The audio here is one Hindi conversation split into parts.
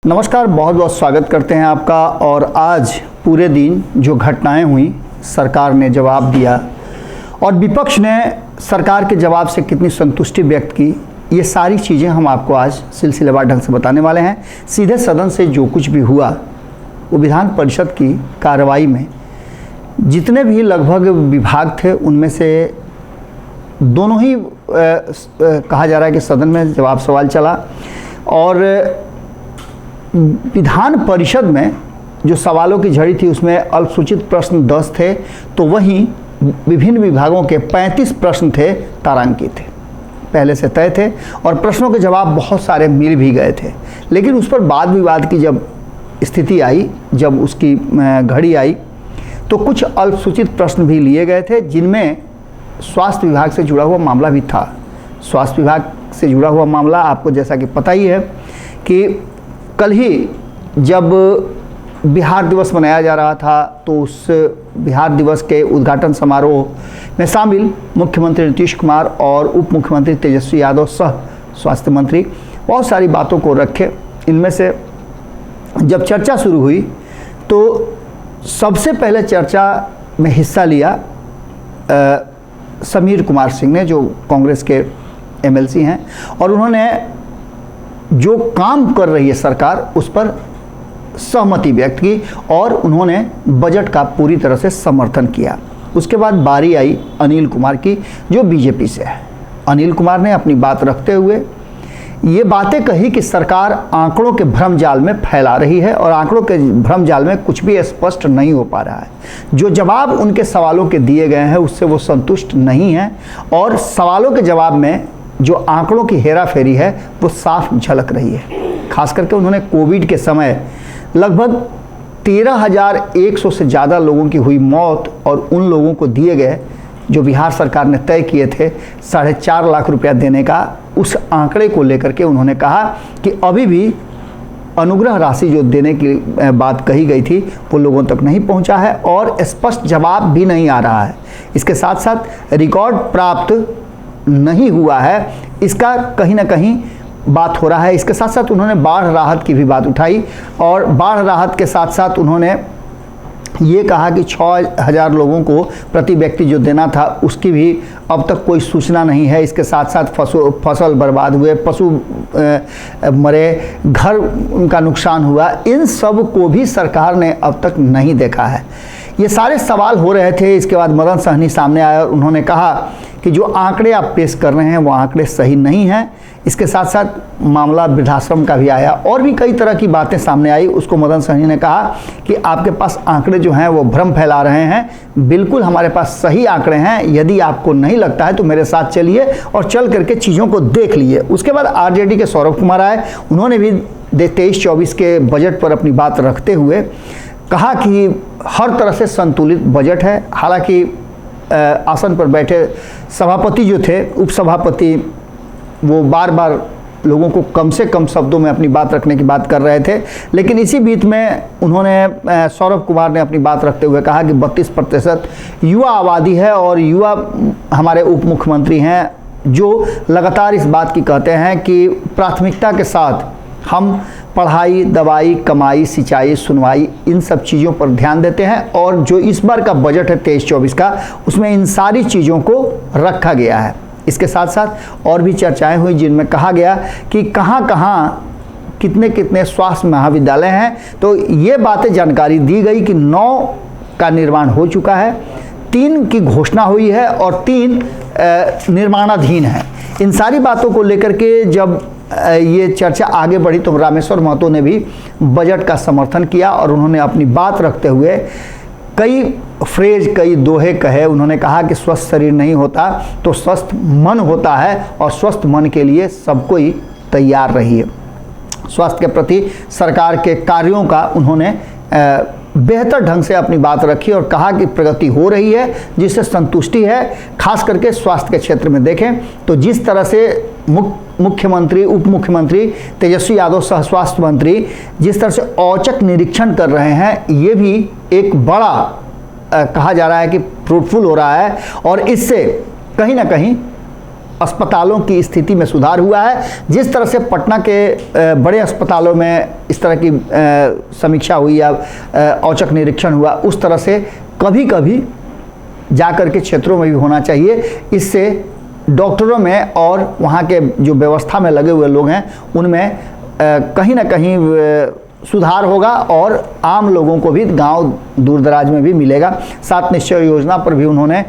नमस्कार, बहुत बहुत स्वागत करते हैं आपका। और आज पूरे दिन जो घटनाएं हुई, सरकार ने जवाब दिया और विपक्ष ने सरकार के जवाब से कितनी संतुष्टि व्यक्त की, ये सारी चीज़ें हम आपको आज सिलसिलेवार ढंग से बताने वाले हैं। सीधे सदन से जो कुछ भी हुआ वो विधान परिषद की कार्रवाई में जितने भी लगभग विभाग थे उनमें से दोनों ही कहा जा रहा है कि सदन में जवाब सवाल चला। और विधान परिषद में जो सवालों की झड़ी थी उसमें अल्पसूचित प्रश्न 10 थे, तो वहीं विभिन्न विभागों के 35 प्रश्न थे तारांकित थे, पहले से तय थे और प्रश्नों के जवाब बहुत सारे मिल भी गए थे। लेकिन उस पर वाद विवाद की जब स्थिति आई, जब उसकी घड़ी आई, तो कुछ अल्पसूचित प्रश्न भी लिए गए थे जिनमें स्वास्थ्य विभाग से जुड़ा हुआ मामला भी था। स्वास्थ्य विभाग से जुड़ा हुआ मामला आपको जैसा कि पता ही है कि कल ही जब बिहार दिवस मनाया जा रहा था तो उस बिहार दिवस के उद्घाटन समारोह में शामिल मुख्यमंत्री नीतीश कुमार और उप मुख्यमंत्री तेजस्वी यादव सह स्वास्थ्य मंत्री बहुत सारी बातों को रखे। इनमें से जब चर्चा शुरू हुई तो सबसे पहले चर्चा में हिस्सा लिया समीर कुमार सिंह ने, जो कांग्रेस के एमएलसी हैं, और उन्होंने जो काम कर रही है सरकार उस पर सहमति व्यक्त की और उन्होंने बजट का पूरी तरह से समर्थन किया। उसके बाद बारी आई अनिल कुमार की, जो बीजेपी से है। अनिल कुमार ने अपनी बात रखते हुए ये बातें कही कि सरकार आंकड़ों के भ्रम जाल में फैला रही है और आंकड़ों के भ्रम जाल में कुछ भी स्पष्ट नहीं हो पा रहा है। जो जवाब उनके सवालों के दिए गए हैं उससे वो संतुष्ट नहीं हैं और सवालों के जवाब में जो आंकड़ों की हेराफेरी है वो साफ झलक रही है। खास करके उन्होंने कोविड के समय लगभग 13,100 से ज़्यादा लोगों की हुई मौत और उन लोगों को दिए गए जो बिहार सरकार ने तय किए थे 4.5 लाख रुपया देने का, उस आंकड़े को लेकर के उन्होंने कहा कि अभी भी अनुग्रह राशि जो देने की बात कही गई थी वो लोगों तक नहीं पहुंचा है और स्पष्ट जवाब भी नहीं आ रहा है। इसके साथ साथ रिकॉर्ड प्राप्त नहीं हुआ है, इसका कहीं ना कहीं बात हो रहा है। इसके साथ साथ उन्होंने बाढ़ राहत की भी बात उठाई और बाढ़ राहत के साथ साथ उन्होंने ये कहा कि 6,000 लोगों को प्रति व्यक्ति जो देना था उसकी भी अब तक कोई सूचना नहीं है। इसके साथ साथ फसल बर्बाद हुए, पशु मरे, घर उनका नुकसान हुआ, इन सब को भी सरकार ने अब तक नहीं देखा है। ये सारे सवाल हो रहे थे। इसके बाद मदन सहनी सामने आए और उन्होंने कहा कि जो आंकड़े आप पेश कर रहे हैं वो आंकड़े सही नहीं हैं। इसके साथ साथ मामला वृद्धाश्रम का भी आया और भी कई तरह की बातें सामने आई। उसको मदन सहनी ने कहा कि आपके पास आंकड़े जो हैं वो भ्रम फैला रहे हैं, बिल्कुल हमारे पास सही आंकड़े हैं। यदि आपको नहीं लगता है तो मेरे साथ चलिए और चल करके चीज़ों को देख लिए। उसके बाद आरजेडी के सौरभ कुमार आए, उन्होंने भी 23-24 के बजट पर अपनी बात रखते हुए कहा कि हर तरह से संतुलित बजट है। हालांकि आसन पर बैठे सभापति जो थे, उपसभापति, वो बार बार लोगों को कम से कम शब्दों में अपनी बात रखने की बात कर रहे थे। लेकिन इसी बीच में उन्होंने सौरभ कुमार ने अपनी बात रखते हुए कहा कि 32% युवा आबादी है और युवा हमारे उप मुख्यमंत्री हैं जो लगातार इस बात की कहते हैं कि प्राथमिकता के साथ हम पढ़ाई, दवाई, कमाई, सिंचाई, सुनवाई, इन सब चीज़ों पर ध्यान देते हैं और जो इस बार का बजट है 23-24 का, उसमें इन सारी चीज़ों को रखा गया है। इसके साथ साथ और भी चर्चाएं हुई जिनमें कहा गया कि कहाँ कहाँ कितने कितने स्वास्थ्य महाविद्यालय हैं। तो ये बातें जानकारी दी गई कि 9 का निर्माण हो चुका है, 3 की घोषणा हुई है और 3 निर्माणाधीन है। इन सारी बातों को लेकर के जब ये चर्चा आगे बढ़ी तो रामेश्वर महतो ने भी बजट का समर्थन किया और उन्होंने अपनी बात रखते हुए कई फ्रेज, कई दोहे कहे। उन्होंने कहा कि स्वस्थ शरीर नहीं होता तो स्वस्थ मन होता है और स्वस्थ मन के लिए सब कोई तैयार रहिए। स्वास्थ्य के प्रति सरकार के कार्यों का उन्होंने बेहतर ढंग से अपनी बात रखी और कहा कि प्रगति हो रही है जिससे संतुष्टि है। खास करके स्वास्थ्य के क्षेत्र में देखें तो जिस तरह से मुख्यमंत्री, उप मुख्यमंत्री तेजस्वी यादव सह स्वास्थ्य मंत्री जिस तरह से औचक निरीक्षण कर रहे हैं, ये भी एक बड़ा कहा जा रहा है कि फ्रूटफुल हो रहा है और इससे कहीं ना कहीं अस्पतालों की स्थिति में सुधार हुआ है। जिस तरह से पटना के बड़े अस्पतालों में इस तरह की समीक्षा हुई या औचक निरीक्षण हुआ, उस तरह से कभी कभी जाकर के क्षेत्रों में भी होना चाहिए। इससे डॉक्टरों में और वहाँ के जो व्यवस्था में लगे हुए लोग हैं उनमें कहीं ना कहीं सुधार होगा और आम लोगों को भी गांव दूर दराज में भी मिलेगा। 7 निश्चय योजना पर भी उन्होंने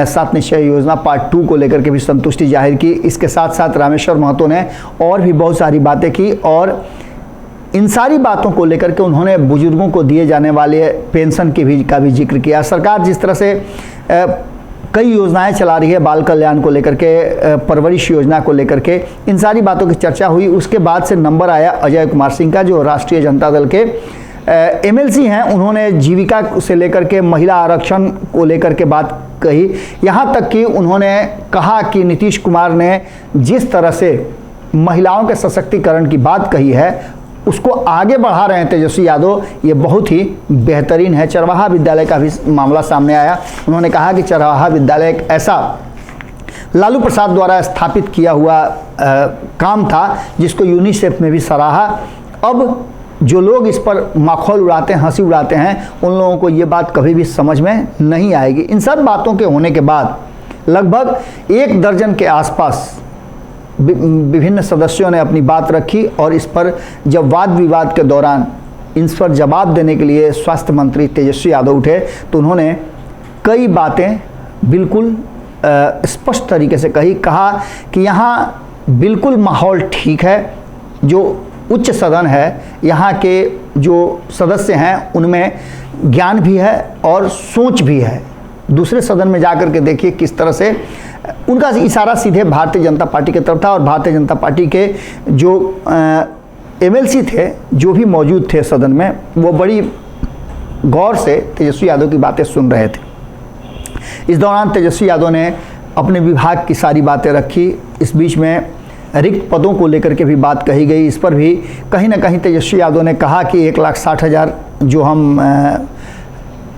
7 निश्चय योजना पार्ट 2 को लेकर के भी संतुष्टि जाहिर की। इसके साथ साथ रामेश्वर महतो ने और भी बहुत सारी बातें की और इन सारी बातों को लेकर के उन्होंने बुजुर्गों को दिए जाने वाले पेंशन का भी जिक्र किया। सरकार जिस तरह से कई योजनाएं चला रही है बाल कल्याण को लेकर के, परवरिश योजना को लेकर के, इन सारी बातों की चर्चा हुई। उसके बाद से नंबर आया अजय कुमार सिंह का, जो राष्ट्रीय जनता दल के एमएलसी हैं। उन्होंने जीविका से लेकर के महिला आरक्षण को लेकर के बात कही। यहाँ तक कि उन्होंने कहा कि नीतीश कुमार ने जिस तरह से महिलाओं के सशक्तिकरण की बात कही है उसको आगे बढ़ा रहे हैं तेजस्वी यादव, ये बहुत ही बेहतरीन है। चरवाहा विद्यालय का भी मामला सामने आया। उन्होंने कहा कि चरवाहा विद्यालय एक ऐसा लालू प्रसाद द्वारा स्थापित किया हुआ काम था जिसको यूनिसेफ में भी सराहा। अब जो लोग इस पर माखौल उड़ाते हैं, हंसी उड़ाते हैं, उन लोगों को ये बात कभी भी समझ में नहीं आएगी। इन सब बातों के होने के बाद लगभग 1 दर्जन के आसपास विभिन्न सदस्यों ने अपनी बात रखी और इस पर जब वाद विवाद के दौरान इन पर जवाब देने के लिए स्वास्थ्य मंत्री तेजस्वी यादव उठे तो उन्होंने कई बातें बिल्कुल स्पष्ट तरीके से कहा कि यहाँ बिल्कुल माहौल ठीक है। जो उच्च सदन है, यहाँ के जो सदस्य हैं उनमें ज्ञान भी है और सोच भी है। दूसरे सदन में जाकर के देखिए किस तरह से उनका इशारा सीधे भारतीय जनता पार्टी की तरफ था और भारतीय जनता पार्टी के जो एमएलसी थे, जो भी मौजूद थे सदन में, वो बड़ी गौर से तेजस्वी यादव की बातें सुन रहे थे। इस दौरान तेजस्वी यादव ने अपने विभाग की सारी बातें रखी। इस बीच में रिक्त पदों को लेकर के भी बात कही गई। इस पर भी कहीं ना कहीं तेजस्वी यादव ने कहा कि 1,60,000 जो हम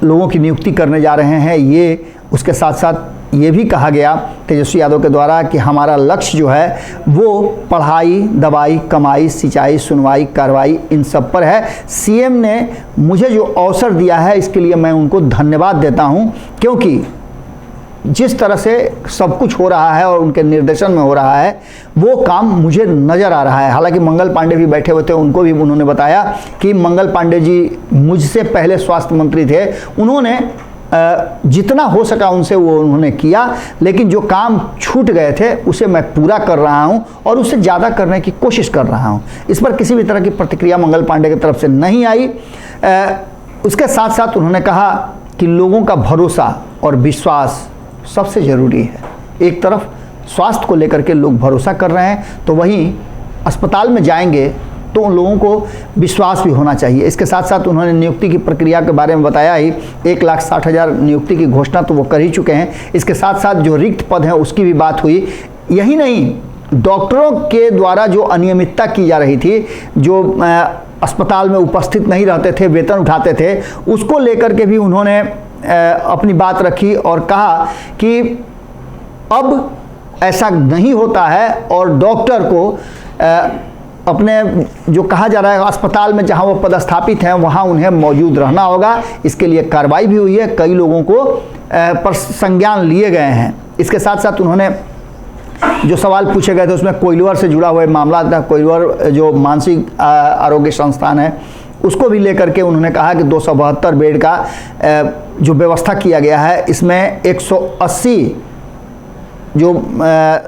लोगों की नियुक्ति करने जा रहे हैं, ये उसके साथ साथ ये भी कहा गया तेजस्वी यादव के द्वारा कि हमारा लक्ष्य जो है वो पढ़ाई, दवाई, कमाई, सिंचाई, सुनवाई, कार्रवाई, इन सब पर है। सीएम ने मुझे जो अवसर दिया है इसके लिए मैं उनको धन्यवाद देता हूं, क्योंकि जिस तरह से सब कुछ हो रहा है और उनके निर्देशन में हो रहा है वो काम मुझे नज़र आ रहा है। हालांकि मंगल पांडे भी बैठे हुए थे, उनको भी उन्होंने बताया कि मंगल पांडे जी मुझसे पहले स्वास्थ्य मंत्री थे, उन्होंने जितना हो सका उनसे वो उन्होंने किया, लेकिन जो काम छूट गए थे उसे मैं पूरा कर रहा हूं और उससे ज़्यादा करने की कोशिश कर रहा हूं। इस पर किसी भी तरह की प्रतिक्रिया मंगल पांडे की तरफ से नहीं आई। उसके साथ साथ उन्होंने कहा कि लोगों का भरोसा और विश्वास सबसे ज़रूरी है। एक तरफ स्वास्थ्य को लेकर के लोग भरोसा कर रहे हैं, तो वहीं अस्पताल में जाएंगे तो उन लोगों को विश्वास भी होना चाहिए। इसके साथ साथ उन्होंने नियुक्ति की प्रक्रिया के बारे में बताया ही। 1,60,000 नियुक्ति की घोषणा तो वो कर ही चुके हैं। इसके साथ साथ जो रिक्त पद हैं उसकी भी बात हुई। यही नहीं, डॉक्टरों के द्वारा जो अनियमितता की जा रही थी, जो अस्पताल में उपस्थित नहीं रहते थे, वेतन उठाते थे, उसको लेकर के भी उन्होंने अपनी बात रखी और कहा कि अब ऐसा नहीं होता है और डॉक्टर को अपने जो कहा जा रहा है अस्पताल में जहां वो पदस्थापित हैं वहां उन्हें मौजूद रहना होगा। इसके लिए कार्रवाई भी हुई है, कई लोगों को पर संज्ञान लिए गए हैं। इसके साथ साथ उन्होंने जो सवाल पूछे गए थे उसमें कोइलवर से जुड़ा हुआ मामला था। कोइलवर जो मानसिक आरोग्य संस्थान है उसको भी लेकर के उन्होंने कहा कि 272 बेड का जो व्यवस्था किया गया है, इसमें 180 जो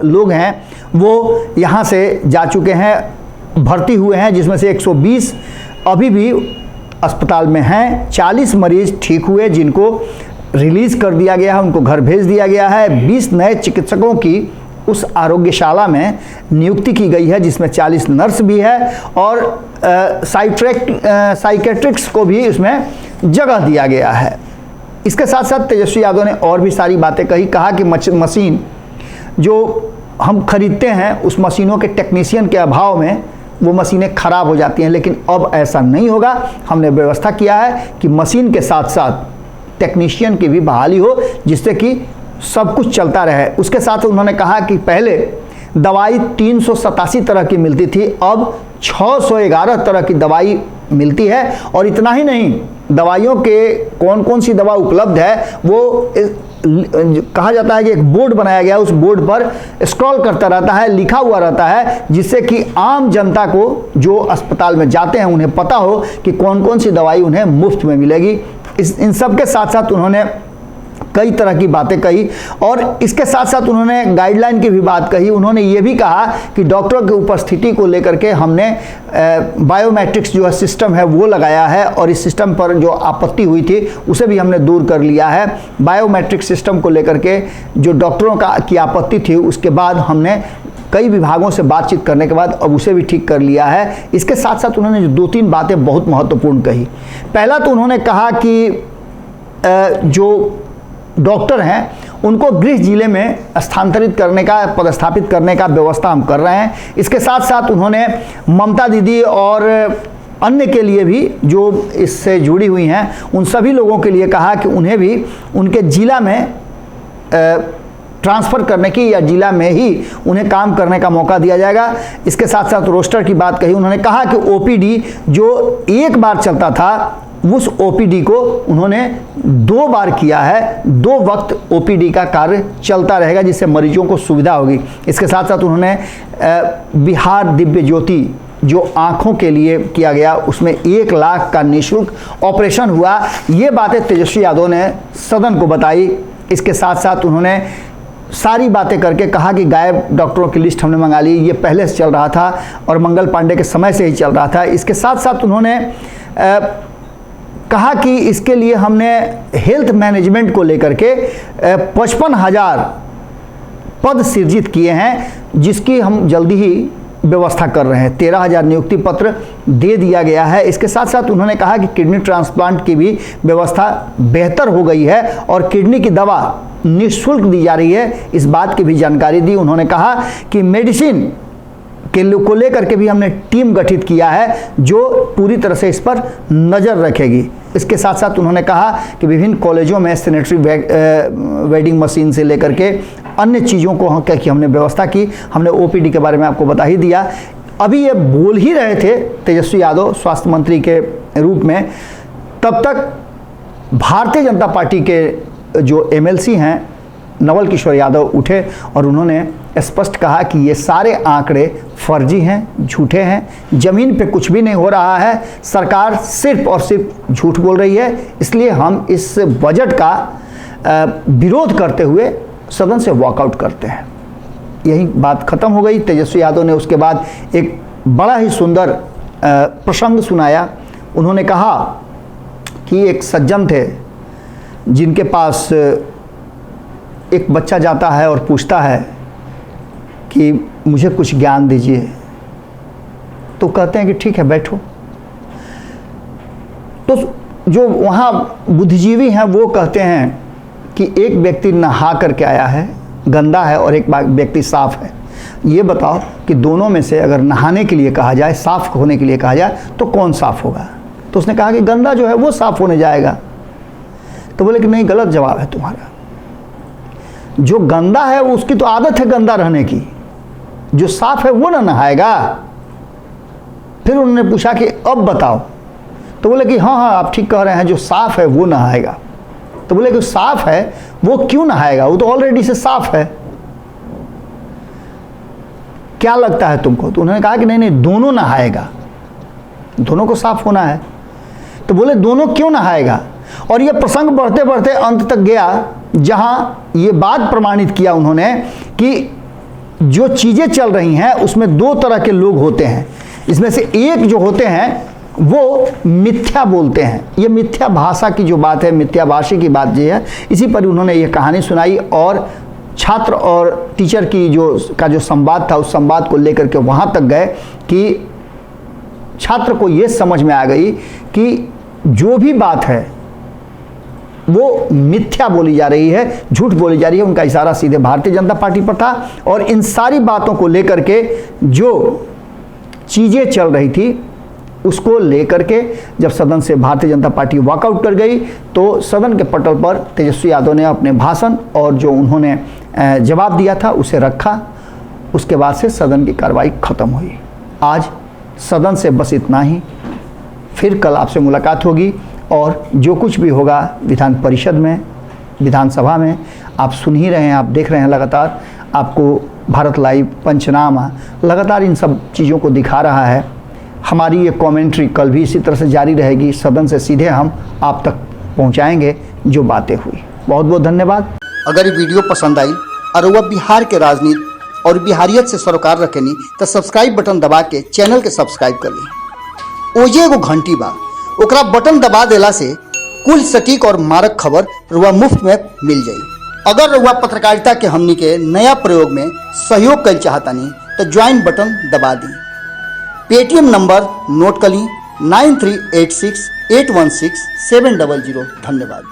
लोग हैं वो यहाँ से जा चुके हैं, भर्ती हुए हैं, जिसमें से 120 अभी भी अस्पताल में हैं। 40 मरीज ठीक हुए जिनको रिलीज़ कर दिया गया है, उनको घर भेज दिया गया है। 20 नए चिकित्सकों की उस आरोग्यशाला में नियुक्ति की गई है, जिसमें 40 नर्स भी है और साइकेट्रिक्स को भी इसमें जगह दिया गया है। इसके साथ साथ तेजस्वी यादव ने और भी सारी बातें कही। कहा कि मशीन जो हम खरीदते हैं उस मशीनों के टेक्नीशियन के अभाव में वो मशीनें ख़राब हो जाती हैं, लेकिन अब ऐसा नहीं होगा। हमने व्यवस्था किया है कि मशीन के साथ साथ टेक्नीशियन की भी बहाली हो, जिससे कि सब कुछ चलता रहे। उसके साथ उन्होंने कहा कि पहले दवाई 387 तरह की मिलती थी, अब 611 तरह की दवाई मिलती है। और इतना ही नहीं, दवाइयों के कौन कौन सी दवा उपलब्ध है वो कहा जाता है कि एक बोर्ड बनाया गया, उस बोर्ड पर स्क्रॉल करता रहता है, लिखा हुआ रहता है, जिससे कि आम जनता को जो अस्पताल में जाते हैं उन्हें पता हो कि कौन कौन सी दवाई उन्हें मुफ्त में मिलेगी। इन सब के साथ साथ उन्होंने कई तरह की बातें कही और इसके साथ साथ उन्होंने गाइडलाइन की भी बात कही। उन्होंने ये भी कहा कि डॉक्टरों की उपस्थिति को लेकर के हमने बायोमेट्रिक्स जो है सिस्टम है वो लगाया है और इस सिस्टम पर जो आपत्ति हुई थी उसे भी हमने दूर कर लिया है। बायोमेट्रिक सिस्टम को लेकर के जो डॉक्टरों की आपत्ति थी उसके बाद हमने कई विभागों से बातचीत करने के बाद अब उसे भी ठीक कर लिया है। इसके साथ साथ उन्होंने जो 2-3 बातें बहुत महत्वपूर्ण कही। पहला तो उन्होंने कहा कि जो डॉक्टर हैं उनको गृह जिले में स्थानांतरित करने का, पदस्थापित करने का व्यवस्था हम कर रहे हैं। इसके साथ साथ उन्होंने ममता दीदी और अन्य के लिए भी जो इससे जुड़ी हुई हैं उन सभी लोगों के लिए कहा कि उन्हें भी उनके जिला में ट्रांसफ़र करने की या जिला में ही उन्हें काम करने का मौका दिया जाएगा। इसके साथ साथ रोस्टर की बात कही। उन्होंने कहा कि ओपीडी जो एक बार चलता था उस ओपीडी को उन्होंने 2 बार किया है, 2 वक्त ओपीडी का कार्य चलता रहेगा जिससे मरीजों को सुविधा होगी। इसके साथ साथ उन्होंने बिहार दिव्य ज्योति जो आँखों के लिए किया गया उसमें 1 लाख का निःशुल्क ऑपरेशन हुआ, ये बातें तेजस्वी यादव ने सदन को बताई। इसके साथ साथ उन्होंने सारी बातें करके कहा कि गायब डॉक्टरों की लिस्ट हमने मंगा ली, ये पहले से चल रहा था और मंगल पांडे के समय से ही चल रहा था। इसके साथ साथ उन्होंने कहा कि इसके लिए हमने हेल्थ मैनेजमेंट को लेकर के 55,000 पद सृजित किए हैं जिसकी हम जल्दी ही व्यवस्था कर रहे हैं। 13,000 नियुक्ति पत्र दे दिया गया है। इसके साथ साथ उन्होंने कहा कि किडनी ट्रांसप्लांट की भी व्यवस्था बेहतर हो गई है और किडनी की दवा निःशुल्क दी जा रही है, इस बात की भी जानकारी दी। उन्होंने कहा कि मेडिसिन को लेकर के भी हमने टीम गठित किया है जो पूरी तरह से इस पर नज़र रखेगी। इसके साथ साथ उन्होंने कहा कि विभिन्न कॉलेजों में सैनिटरी वेंडिंग मशीन से लेकर के अन्य चीज़ों को की हमने व्यवस्था की। हमने ओपीडी के बारे में आपको बता ही दिया। अभी ये बोल ही रहे थे तेजस्वी यादव स्वास्थ्य मंत्री के रूप में, तब तक भारतीय जनता पार्टी के जो एमएलसी हैं नवल किशोर यादव उठे और उन्होंने स्पष्ट कहा कि ये सारे आंकड़े फर्जी हैं, झूठे हैं, ज़मीन पे कुछ भी नहीं हो रहा है, सरकार सिर्फ और सिर्फ झूठ बोल रही है, इसलिए हम इस बजट का विरोध करते हुए सदन से वॉकआउट करते हैं। यही बात ख़त्म हो गई। तेजस्वी यादव ने उसके बाद एक बड़ा ही सुंदर प्रसंग सुनाया। उन्होंने कहा कि एक सज्जन थे जिनके पास एक बच्चा जाता है और पूछता है कि मुझे कुछ ज्ञान दीजिए, तो कहते हैं कि ठीक है बैठो। तो जो वहाँ बुद्धिजीवी हैं वो कहते हैं कि एक व्यक्ति नहा करके आया है, गंदा है, और एक व्यक्ति साफ है, ये बताओ कि दोनों में से अगर नहाने के लिए कहा जाए, साफ होने के लिए कहा जाए, तो कौन साफ होगा? तो उसने कहा कि गंदा जो है वो साफ होने जाएगा। तो बोले कि नहीं, गलत जवाब है तुम्हारा। जो गंदा है उसकी तो आदत है गंदा रहने की, जो साफ है वो ना नहाएगा। फिर उन्होंने पूछा कि अब बताओ, तो बोले कि हाँ आप ठीक कह रहे हैं, जो साफ है वो नहाएगा। तो बोले कि साफ है वो क्यों नहाएगा, वो तो ऑलरेडी से साफ है, क्या लगता है तुमको? तो उन्होंने कहा कि नहीं नहीं, दोनों नहाएगा, दोनों को साफ होना है। तो बोले दोनों क्यों नहाएगा? और ये प्रसंग बढ़ते बढ़ते अंत तक गया जहां ये बात प्रमाणित किया उन्होंने कि जो चीज़ें चल रही हैं उसमें 2 तरह के लोग होते हैं। इसमें से एक जो होते हैं वो मिथ्या बोलते हैं। ये मिथ्या भाषा की जो बात है, मिथ्याभाषी की बात ये है, इसी पर उन्होंने ये कहानी सुनाई और छात्र और टीचर की जो संवाद था उस संवाद को लेकर के वहाँ तक गए कि छात्र को ये समझ में आ गई कि जो भी बात है वो मिथ्या बोली जा रही है, झूठ बोली जा रही है। उनका इशारा सीधे भारतीय जनता पार्टी पर था और इन सारी बातों को लेकर के जो चीज़ें चल रही थी उसको लेकर के जब सदन से भारतीय जनता पार्टी वॉकआउट कर गई तो सदन के पटल पर तेजस्वी यादव ने अपने भाषण और जो उन्होंने जवाब दिया था उसे रखा। उसके बाद से सदन की कार्रवाई खत्म हुई। आज सदन से बस इतना ही। फिर कल आपसे मुलाकात होगी और जो कुछ भी होगा विधान परिषद में, विधानसभा में आप सुन ही रहे हैं, आप देख रहे हैं लगातार। आपको भारत लाइव, पंचनामा लगातार इन सब चीज़ों को दिखा रहा है। हमारी ये कमेंट्री कल भी इसी तरह से जारी रहेगी। सदन से सीधे हम आप तक पहुंचाएंगे जो बातें हुई। बहुत बहुत धन्यवाद। अगर ये वीडियो पसंद आई और वह बिहार के राजनीति और बिहारियत से सरोकार रखेनी तो सब्सक्राइब बटन दबा के चैनल के सब्सक्राइब कर ली। ओजे एगो घंटी बा, ओकरा बटन दबा देला से कुल सटीक और मारक खबर रुआ मुफ्त में मिल जाई। अगर रुआ पत्रकारिता के हमनी के नया प्रयोग में सहयोग कर चाहतानी तो ज्वाइन बटन दबा दी। पेटीएम नंबर नोट कर ली 9386816700। धन्यवाद।